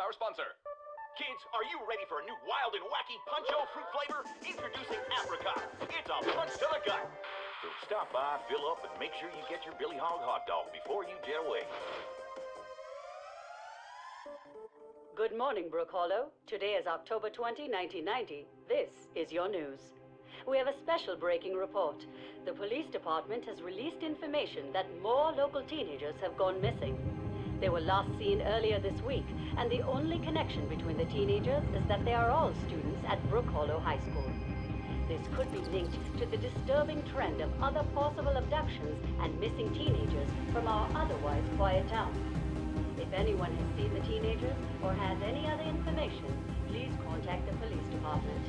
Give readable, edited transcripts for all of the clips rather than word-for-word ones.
our sponsor. Kids, are you ready for a new wild and wacky Punch-O fruit flavor? Introducing Apricot. It's a punch to the gut. So stop by, fill up, and make sure you get your Billy Hog hot dog before you jet away. Good morning, Brook Hollow. Today is October 20, 1990. This is your news. We have a special breaking report. The police department has released information that more local teenagers have gone missing. They were last seen earlier this week, and the only connection between the teenagers is that they are all students at Brook Hollow High School. This could be linked to the disturbing trend of other possible abductions and missing teenagers from our otherwise quiet town. If anyone has seen the teenagers or has any other information, please contact the police department.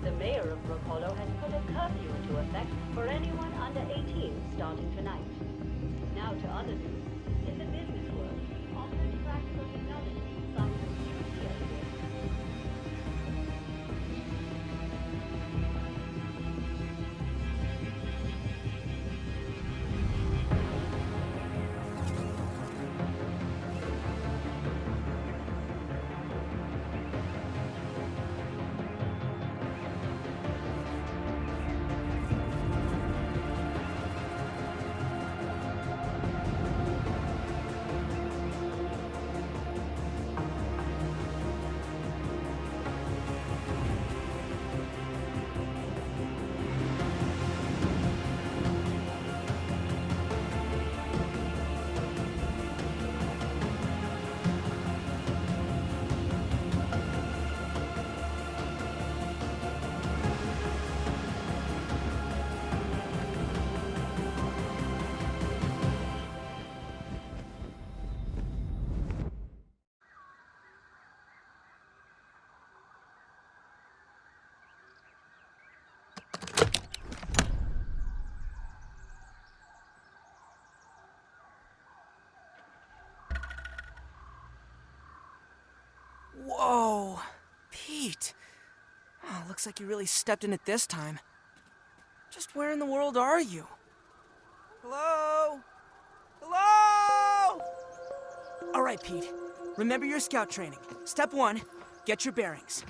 The mayor of Brook Hollow has put a curfew into effect for anyone under 18 starting tonight. Now to other news. In the business world, augmented practical technology science security experts. Whoa, Pete. Oh, looks like you really stepped in it this time. Just where in the world are you? Hello? Hello? All right, Pete. Remember your scout training. Step 1, get your bearings.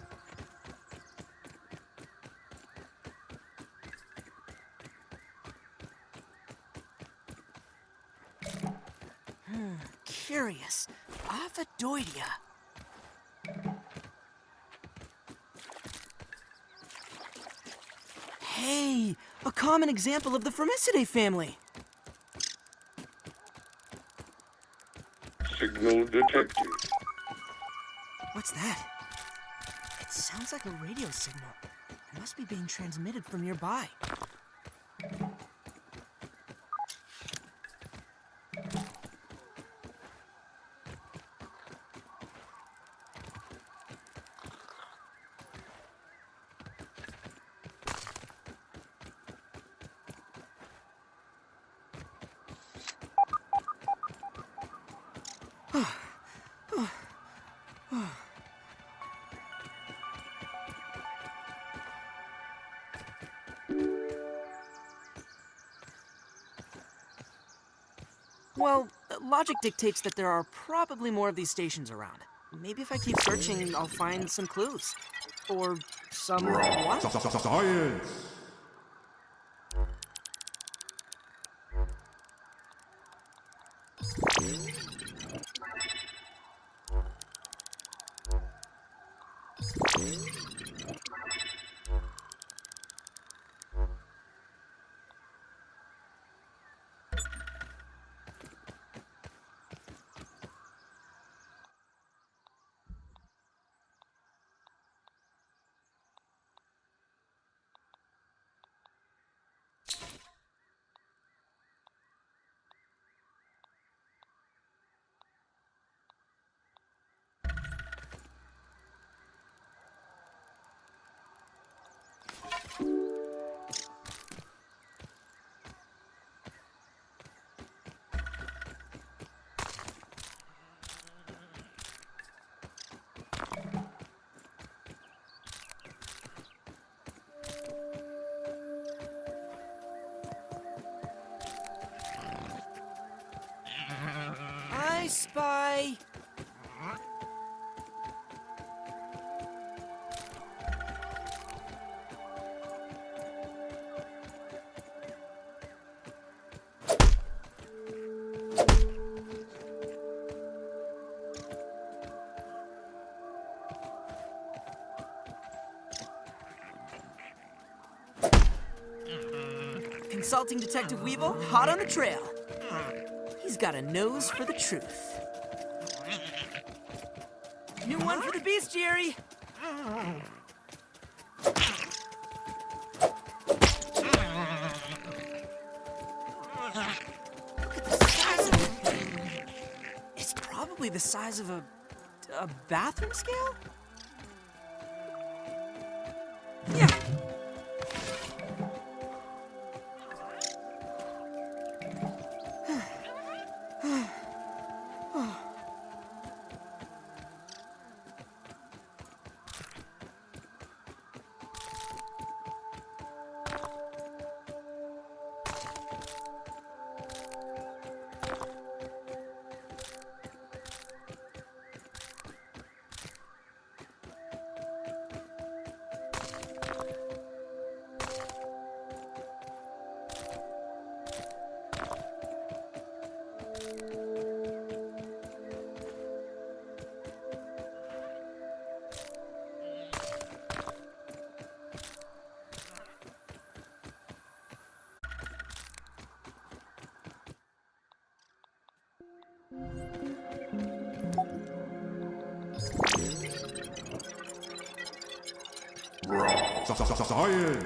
Curious. Ovidoidea. Hey, a common example of the Formicidae family. Signal detected. What's that? It sounds like a radio signal. It must be being transmitted from nearby. Well, logic dictates that there are probably more of these stations around. Maybe if I keep searching, I'll find some clues. Or some what? Science! I spy. consulting Detective Weevil, hot on the trail. He's got a nose for the truth. New one for the bestiary. Look at the size of it. It's probably the size of a bathroom scale? Yeah. Science!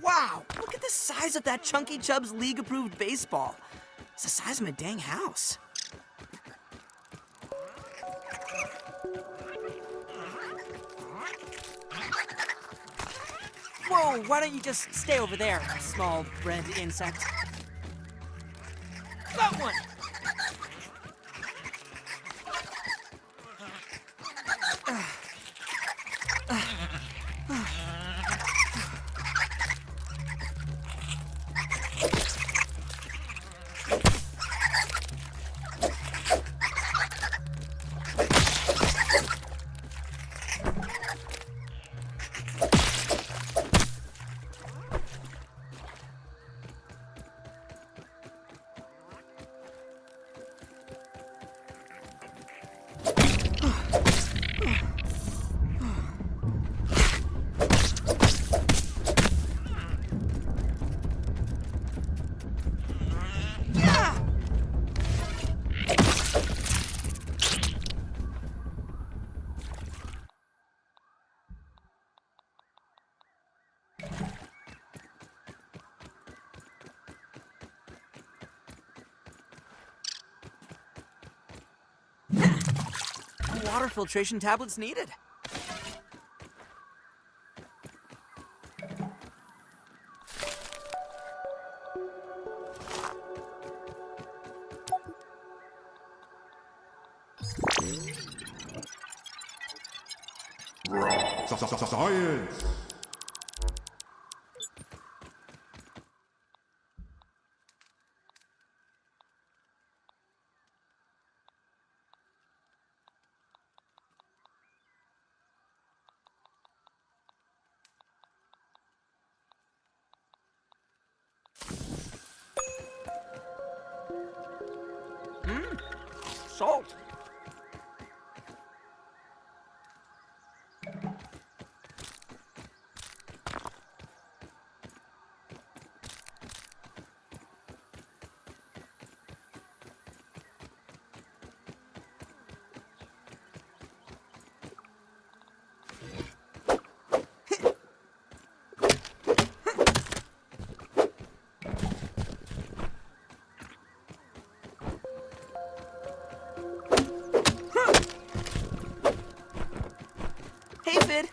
Wow, look at the size of that Chunky Chubb's league-approved baseball. It's the size of my dang house. Whoa, why don't you just stay over there, small red insect? Got one! Water filtration tablets needed. Science! Salt. Hey, Fid.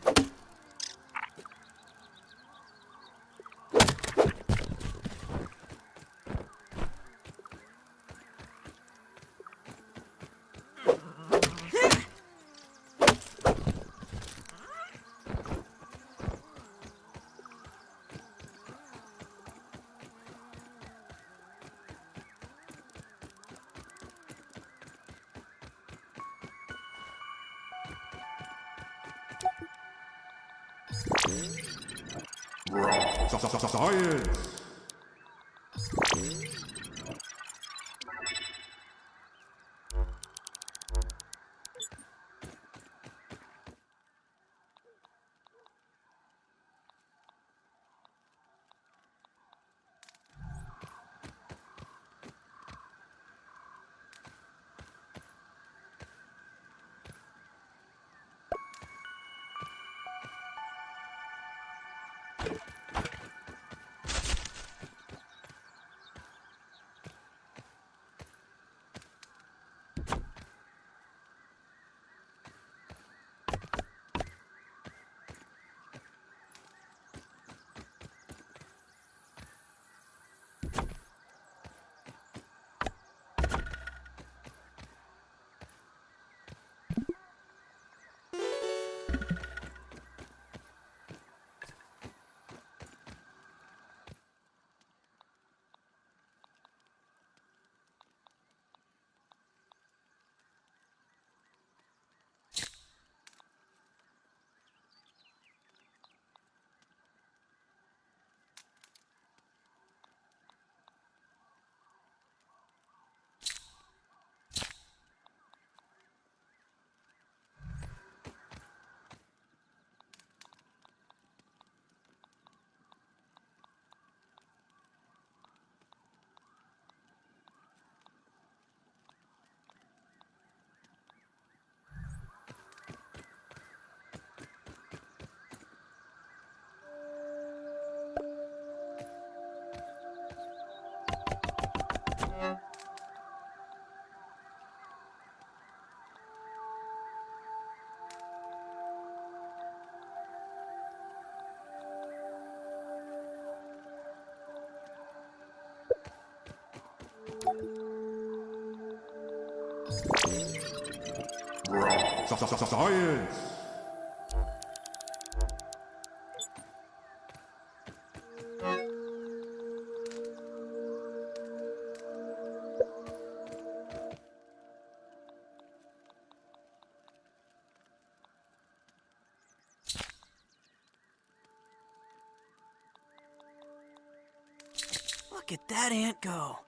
Science! Science! Look at that ant go.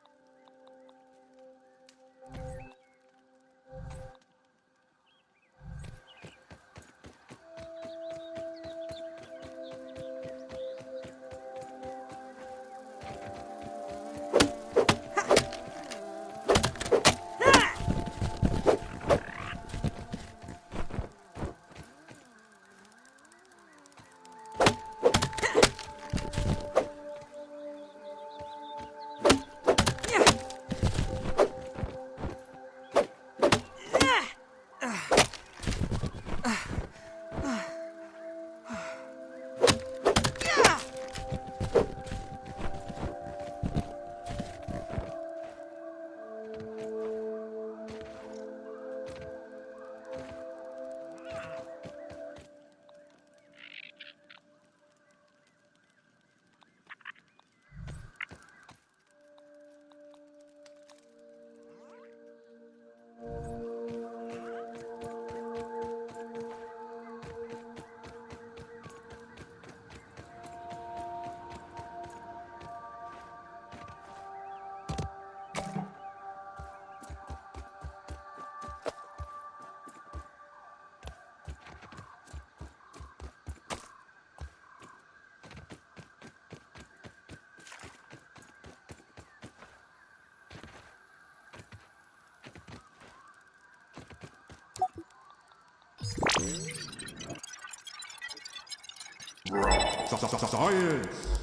Science!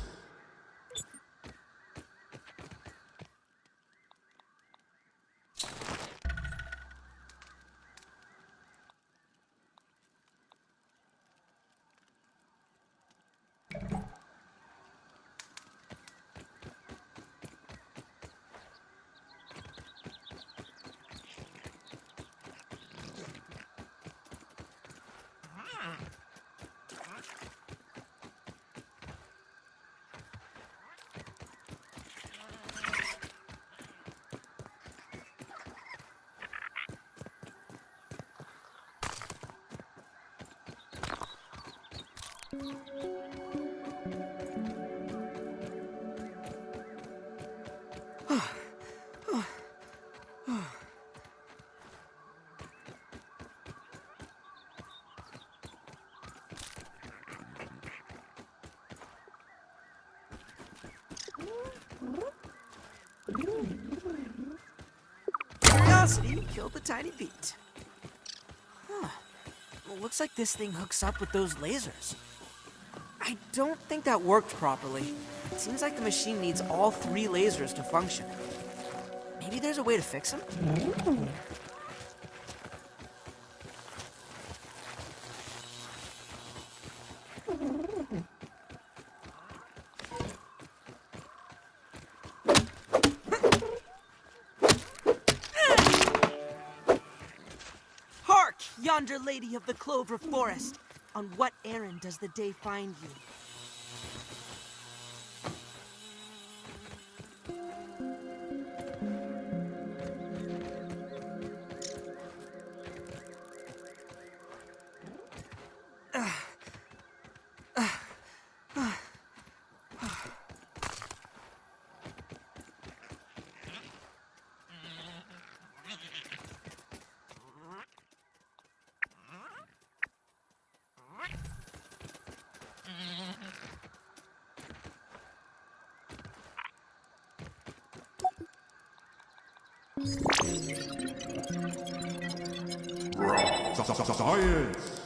Curiosity killed the tiny Pete. Huh. Well, looks like this thing hooks up with those lasers. I don't think that worked properly. It seems like the machine needs all 3 lasers to function. Maybe there's a way to fix them? Hark, yonder lady of the Clover Forest! On what errand does the day find you? Science!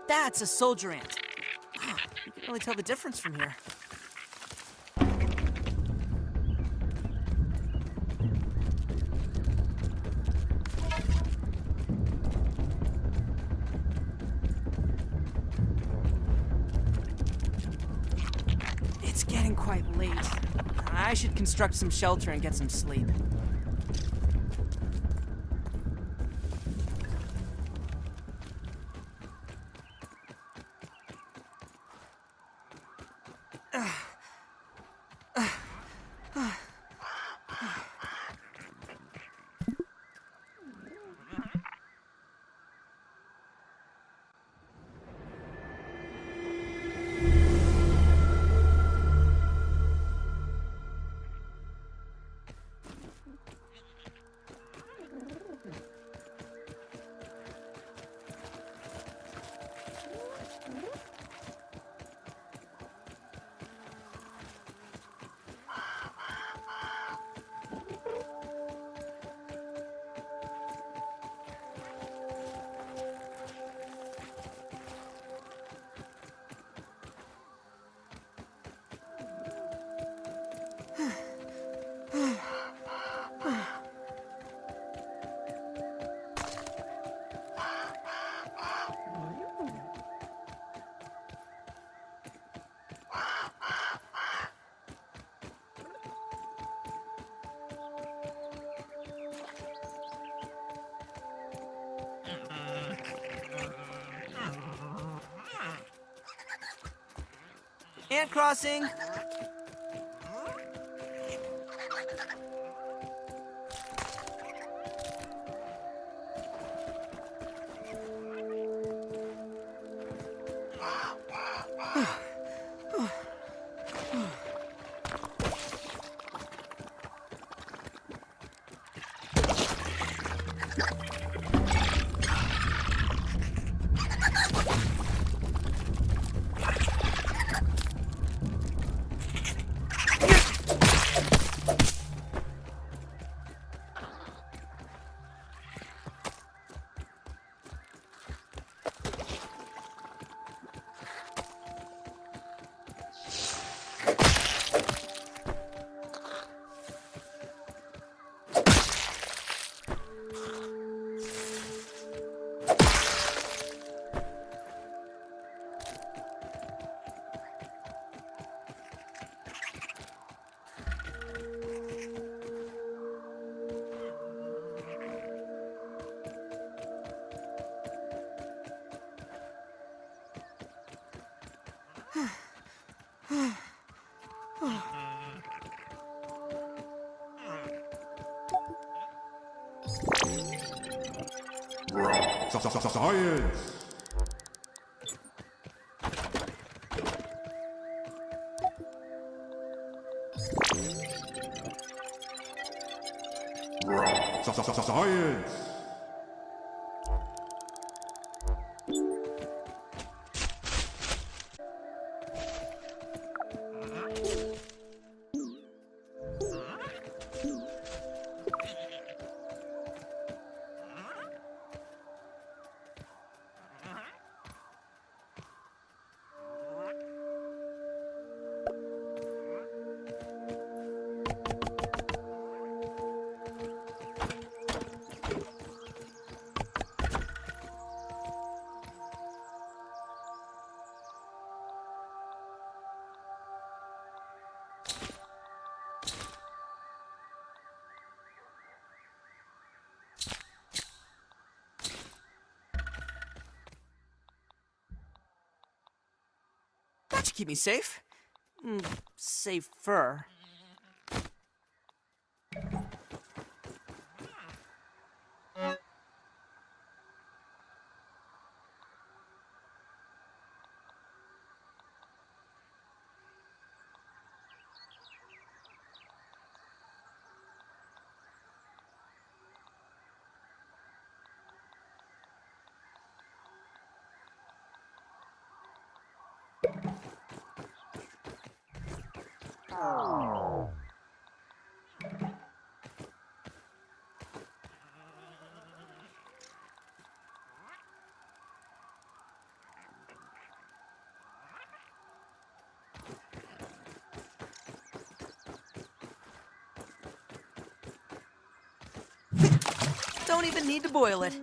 That's a soldier ant. Wow, you can really tell the difference from here. It's getting quite late. I should construct some shelter and get some sleep. Hand crossing. Science! Science! That should keep me safe. Safer. Don't even need to boil it.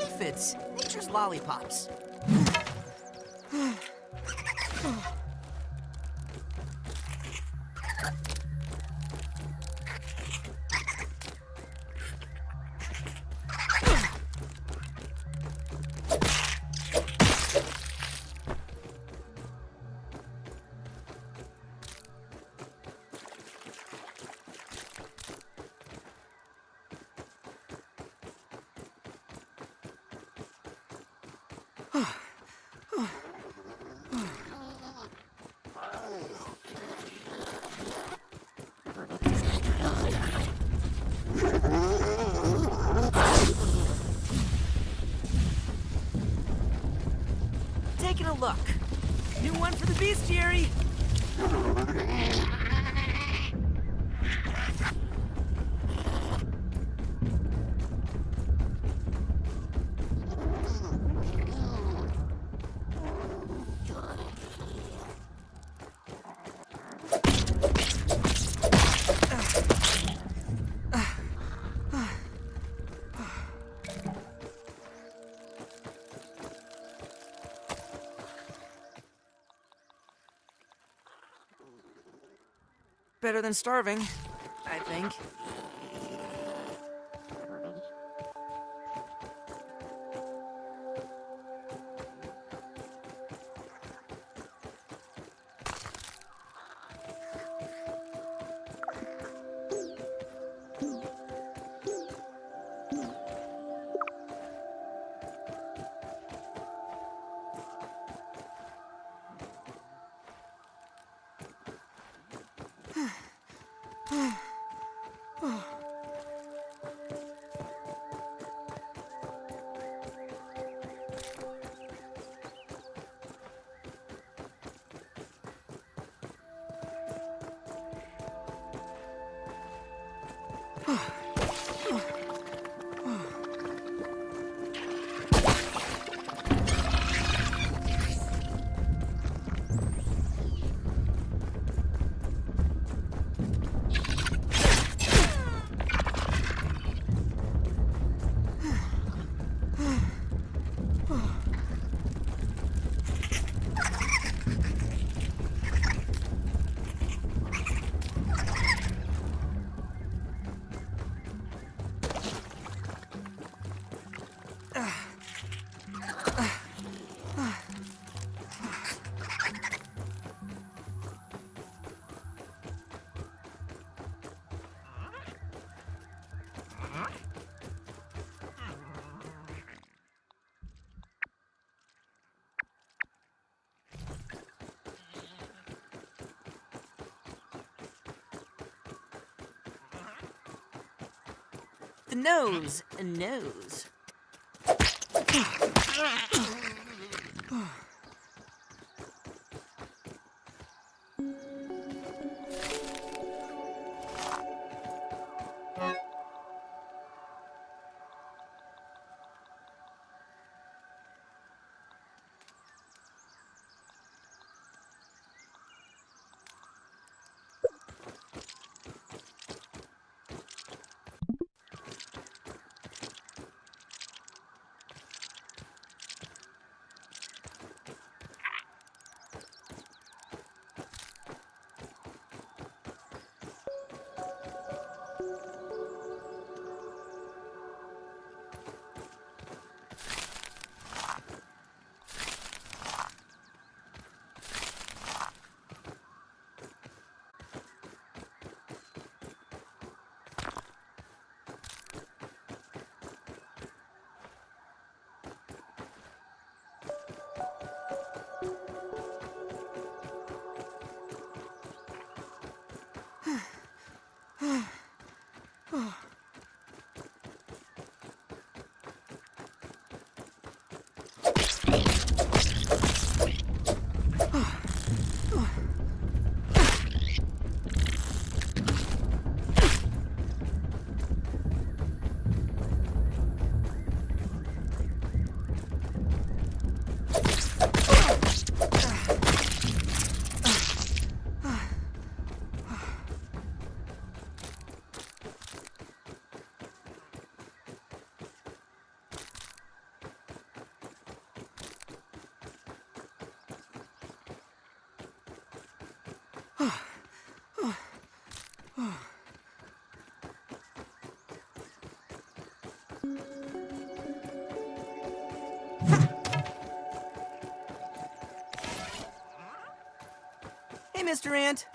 Aphids, nature's lollipops. Taking a look. New one for the bestiary. better than starving, I think. The nose, a nose. Hey, Mr. Ant.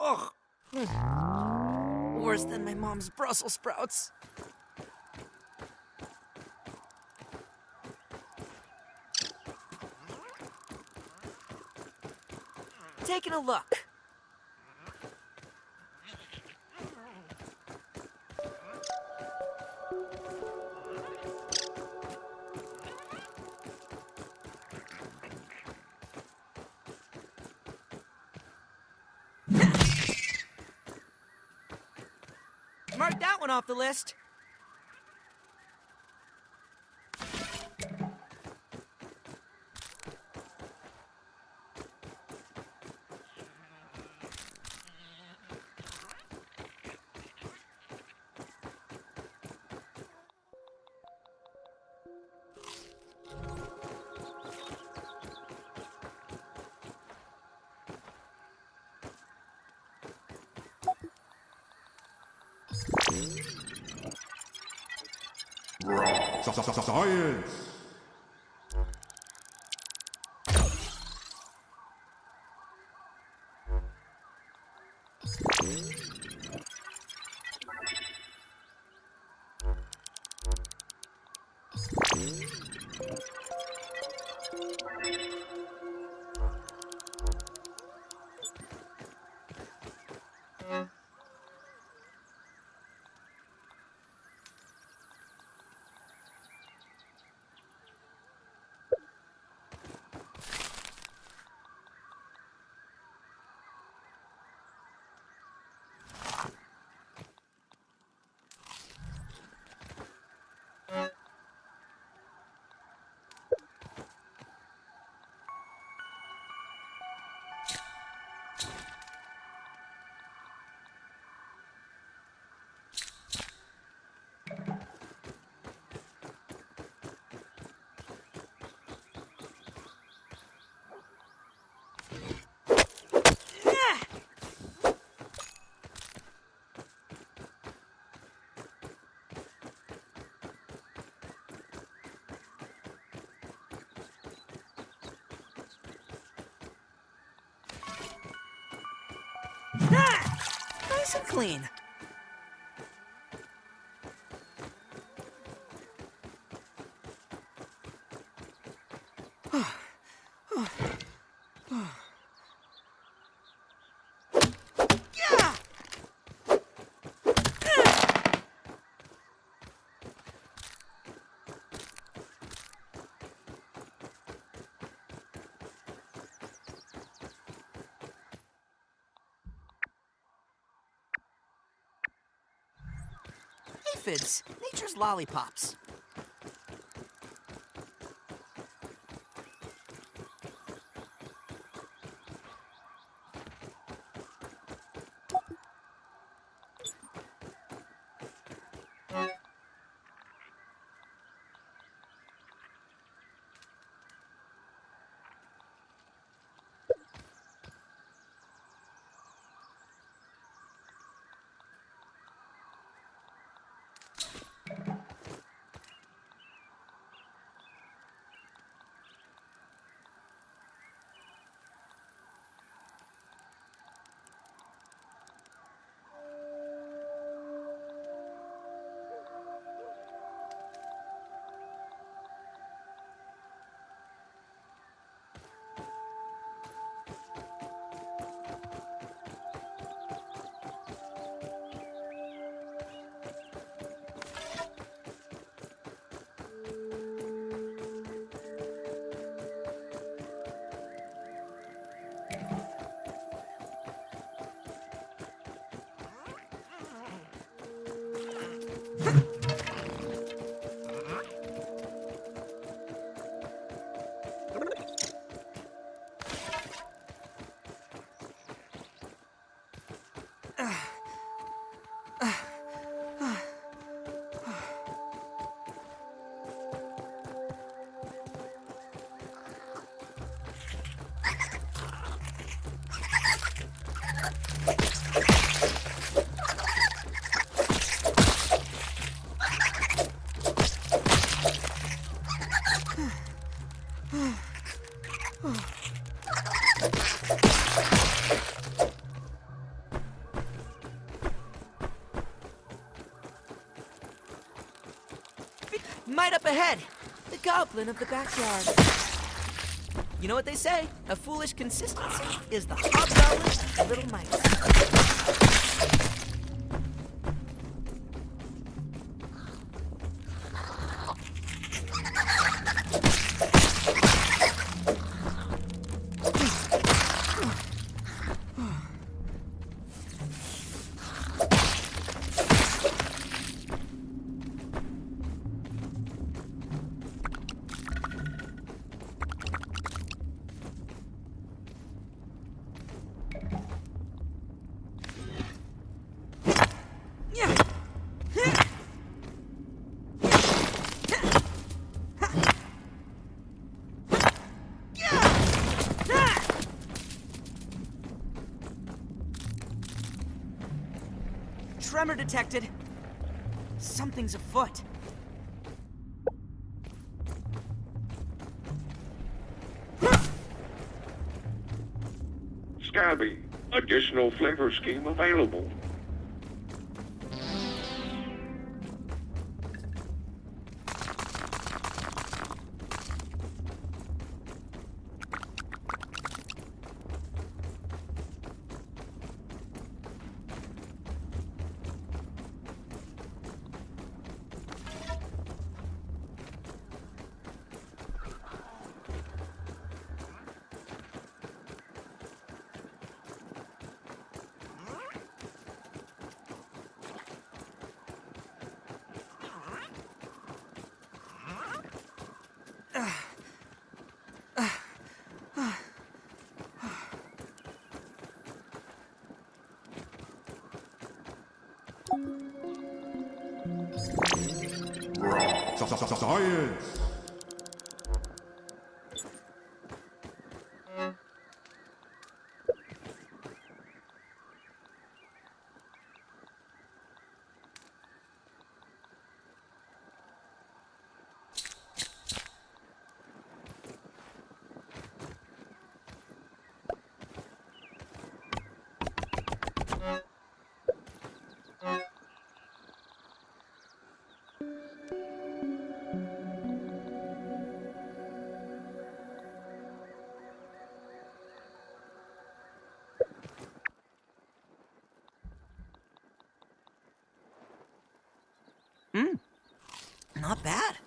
Ugh. Worse than my mom's Brussels sprouts. Taking a look. Mark that one off the list. Science! Nice and clean. Yeah! Aphids, nature's lollipops. Might up ahead! The goblin of the backyard. You know what they say? A foolish consistency is the hobgoblin of little mice. tremor detected. Something's afoot. Scabby, additional flavor scheme available. Science! Not bad.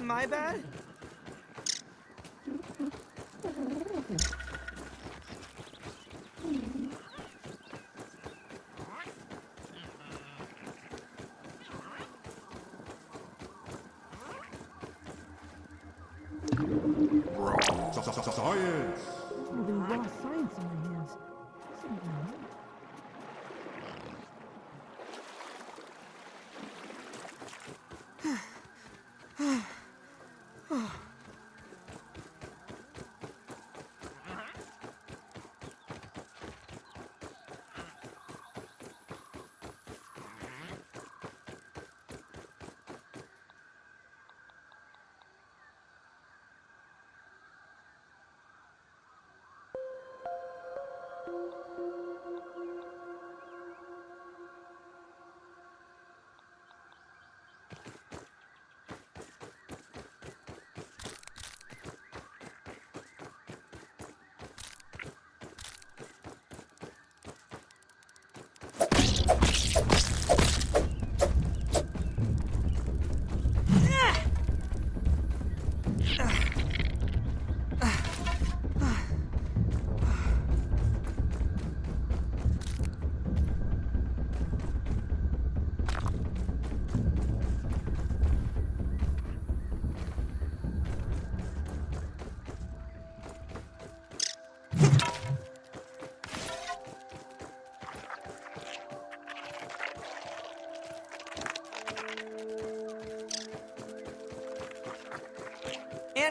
My bad? Science! Holding raw science in my hands. Something new.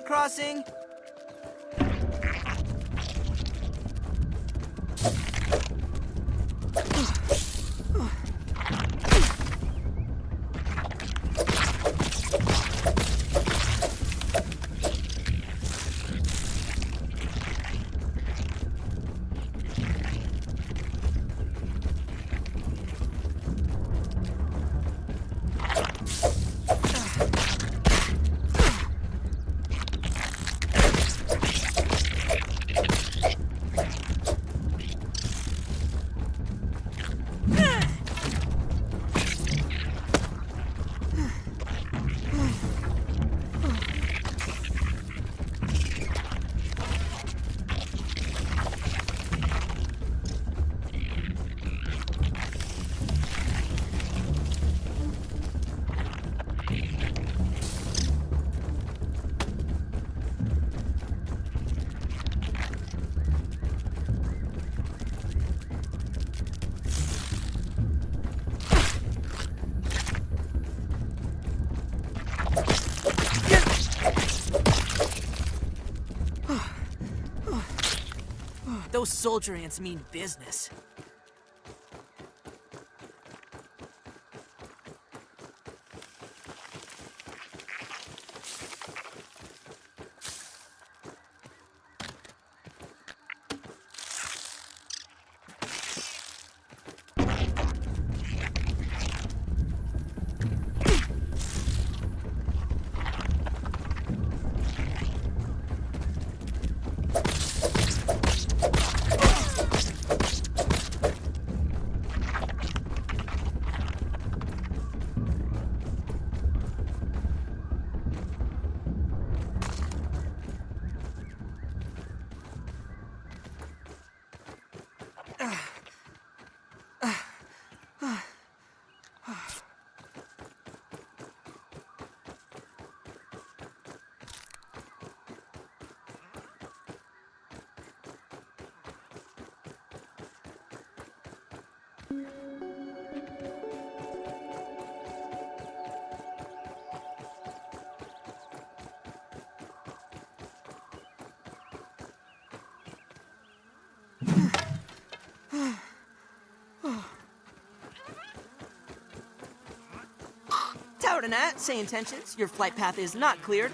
crossing. Those soldier ants mean business. Tower to Nat, say intentions. Your flight path is not cleared.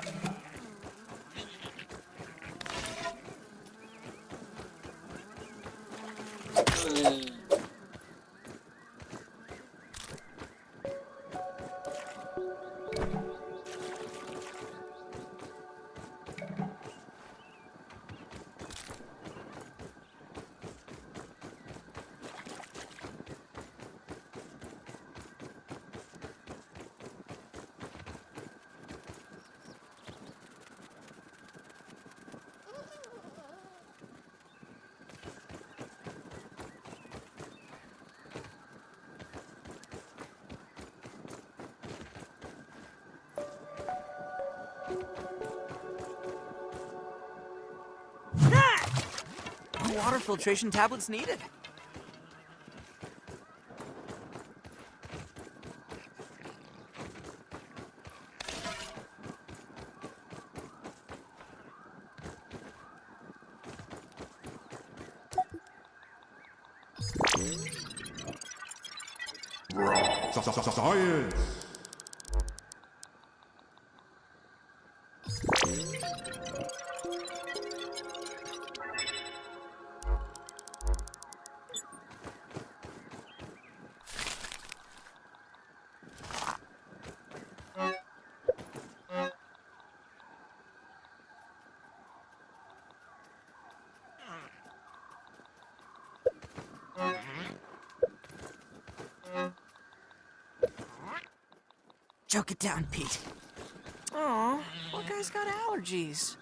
Water filtration tablets needed. Science! Choke it down, Pete. Aw, what guy's got allergies?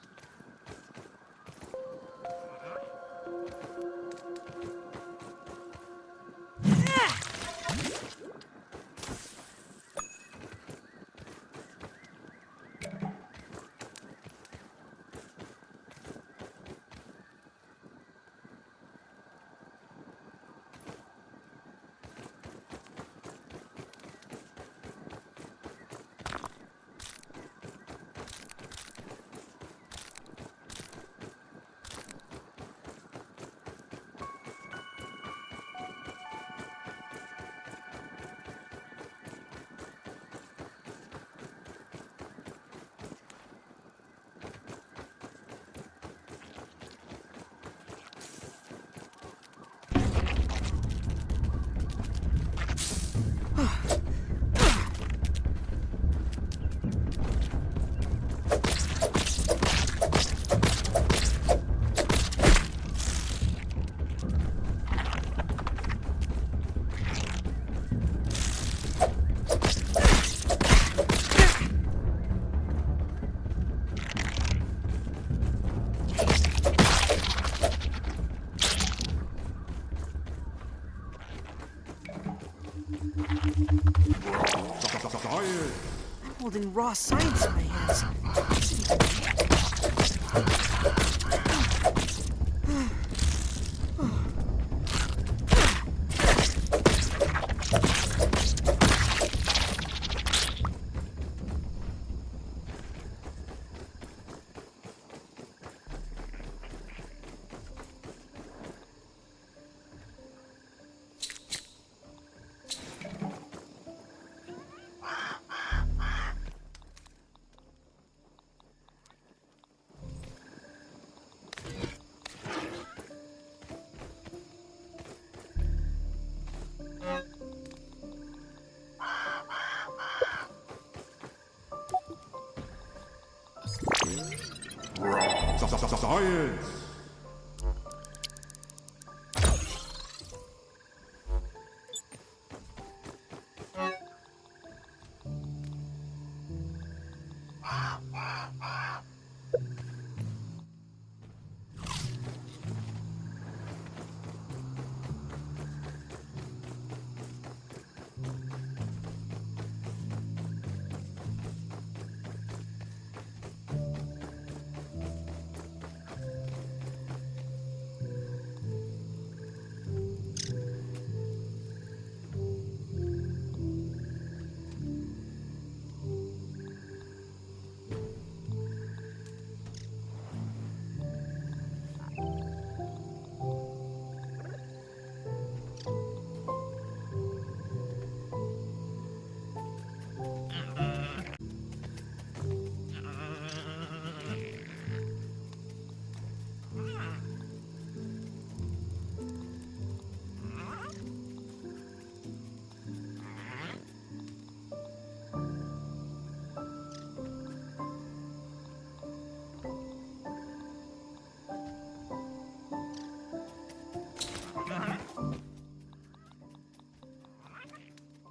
Science. I'm holding raw science in my hands. What's it even mean? Science.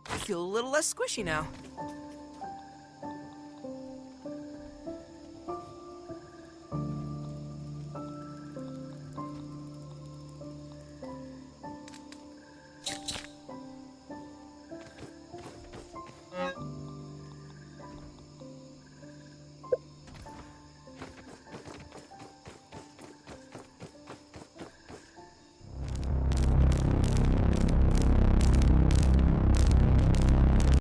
I feel a little less squishy now.